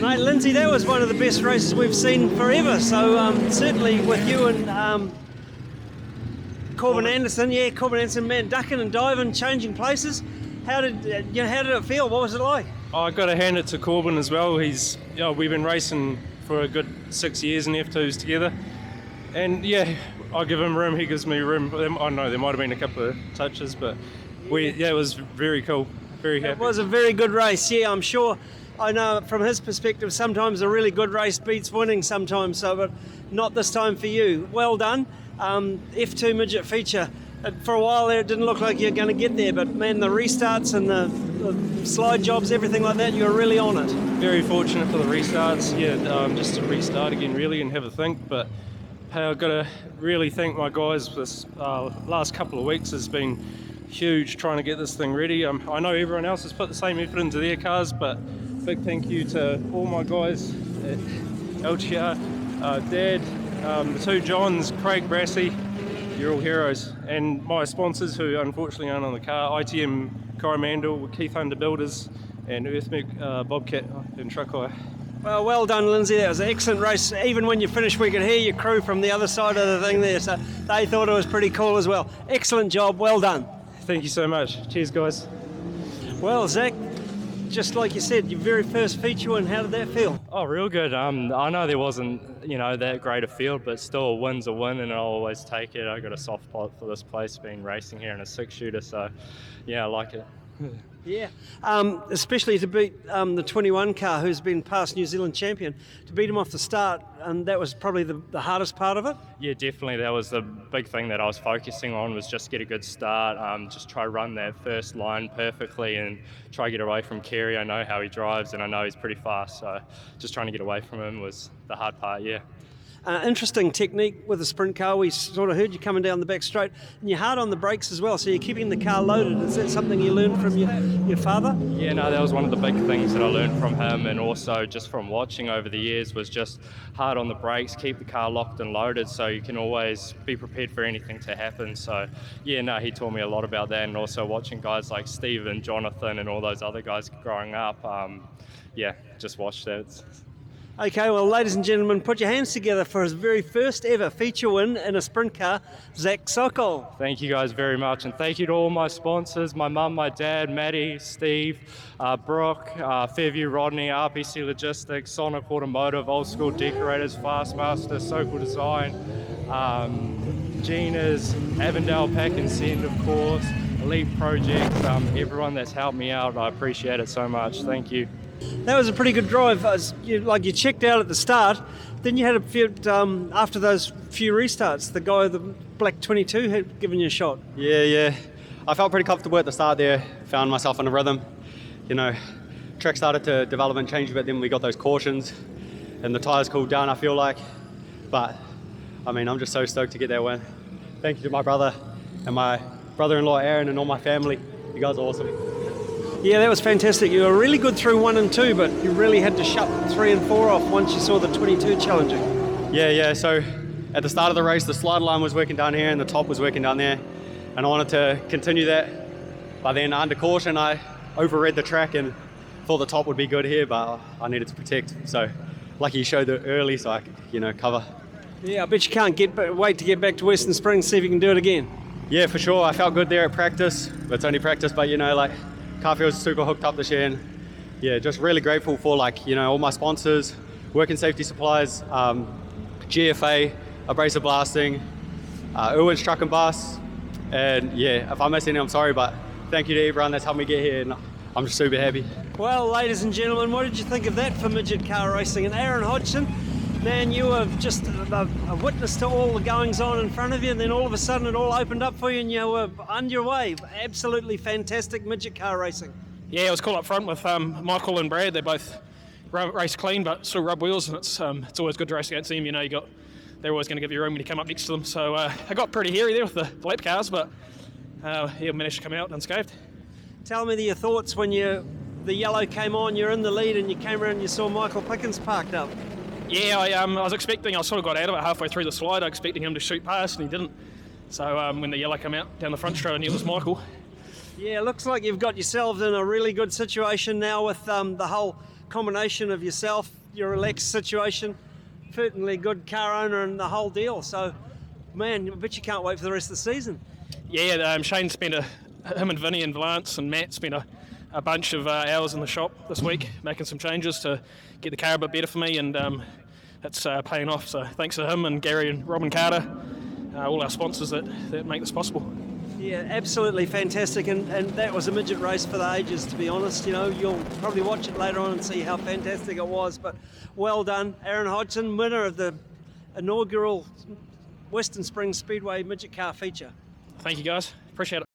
Mate, Lindsay, that was one of the best races we've seen forever. So certainly with you and Corbin Anderson, man, ducking and diving, changing places. How did it feel? What was it like? I got to hand it to Corbin as well. We've been racing for a good 6 years in F2s together, and I give him room, he gives me room. I know there might have been a couple of touches, but it was very cool, very happy. It was a very good race, I'm sure. I know from his perspective, sometimes a really good race beats winning sometimes, but not this time for you. Well done. F2 midget feature. For a while there, it didn't look like you were going to get there, but man, the restarts and the slide jobs, everything like that, you were really on it. Very fortunate for the restarts, just to restart again really and have a think, but hey, I've got to really thank my guys. This last couple of weeks has been huge trying to get this thing ready. I know everyone else has put the same effort into their cars, but big thank you to all my guys at LTR, Dad, the two Johns, Craig Brassey, you're all heroes, and my sponsors who unfortunately aren't on the car, ITM Coromandel, Keith Under Builders, and Earthmec Bobcat and Truckeye. Well done, Lindsay. That was an excellent race. Even when you finished, we could hear your crew from the other side of the thing there, so they thought it was pretty cool as well. Excellent job, well done. Thank you so much. Cheers, guys. Well, Zach, just like you said, your very first feature win, how did that feel? Oh, real good. I know there wasn't, that great a field, but still a win's a win, and I'll always take it. I got a soft spot for this place, been racing here in a 6-shooter, so I like it. Yeah, especially to beat the 21 car, who's been past New Zealand champion, to beat him off the start, and that was probably the hardest part of it. Yeah, definitely. That was the big thing that I was focusing on, was just get a good start, just try to run that first line perfectly and try to get away from Kerry. I know how he drives and I know he's pretty fast, so just trying to get away from him was the hard part, Interesting technique with a sprint car. We sort of heard you coming down the back straight, and you're hard on the brakes as well, so you're keeping the car loaded. Is that something you learned from your father? Yeah, no, that was one of the big things that I learned from him, and also just from watching over the years, was just hard on the brakes, keep the car locked and loaded so you can always be prepared for anything to happen. So he taught me a lot about that, and also watching guys like Steve and Jonathan and all those other guys growing up, just watched that. Okay, well, ladies and gentlemen, put your hands together for his very first ever feature win in a sprint car, Zach Sokol. Thank you guys very much, and thank you to all my sponsors, my mum, my dad, Maddie, Steve, Brooke, Fairview Rodney, RPC Logistics, Sonic Automotive, Old School Decorators, Fastmaster, Sokol Design, Gina's, Avondale Pack and Send, of course, Elite Projects, everyone that's helped me out, I appreciate it so much. Thank you. That was a pretty good drive. You checked out at the start, then you had a few, after those few restarts, the guy, the Black 22, had given you a shot. Yeah. I felt pretty comfortable at the start there, found myself in a rhythm. Track started to develop and change a bit, then we got those cautions, and the tyres cooled down, I feel like. But, I'm just so stoked to get that win. Thank you to my brother and my brother-in-law Aaron and all my family. You guys are awesome. Yeah, that was fantastic. You were really good through 1 and 2, but you really had to shut 3 and 4 off once you saw the 22 challenging. Yeah. So at the start of the race, the slide line was working down here and the top was working down there. And I wanted to continue that. But then under caution, I overread the track and thought the top would be good here, but I needed to protect. So lucky you showed it early so I could, cover. Yeah, I bet you can't wait to get back to Western Springs, see if you can do it again. Yeah, for sure. I felt good there at practice. It's only practice, but car feels super hooked up this year, and just really grateful for all my sponsors, Work and Safety Supplies, GFA, Abrasive Blasting, Irwin's Truck and Bus, and if I miss any, I'm sorry, but thank you to everyone that's helped me get here, and I'm just super happy. Well, ladies and gentlemen, what did you think of that for midget car racing? And Aaron Hodgson, man, you were just a witness to all the goings on in front of you, and then all of a sudden it all opened up for you and you were on your way. Absolutely fantastic midget car racing. Yeah, it was cool up front with Michael and Brad. They both race clean but still rub wheels, and it's always good to race against them. They're always going to give you room when you come up next to them. So I got pretty hairy there with the lap cars, but managed to come out unscathed. Tell me your thoughts when the yellow came on, you're in the lead and you came around and you saw Michael Pickens parked up. Yeah, I was expecting, I sort of got out of it halfway through the slide, I was expecting him to shoot past and he didn't. So when the yellow came out down the front straight, I knew it was Michael. Yeah, looks like you've got yourselves in a really good situation now with the whole combination of yourself, your relaxed situation, certainly good car owner and the whole deal. So, man, I bet you can't wait for the rest of the season. Yeah, Shane spent him and Vinny and Vance and Matt spent a bunch of hours in the shop this week making some changes to get the car a bit better for me, and it's paying off. So thanks to him and Gary and Robin Carter, all our sponsors that make this possible. Yeah, absolutely fantastic, and that was a midget race for the ages, to be honest. You know, you'll probably watch it later on and see how fantastic it was, but well done. Aaron Hodgson, winner of the inaugural Western Springs Speedway midget car feature. Thank you guys, appreciate it.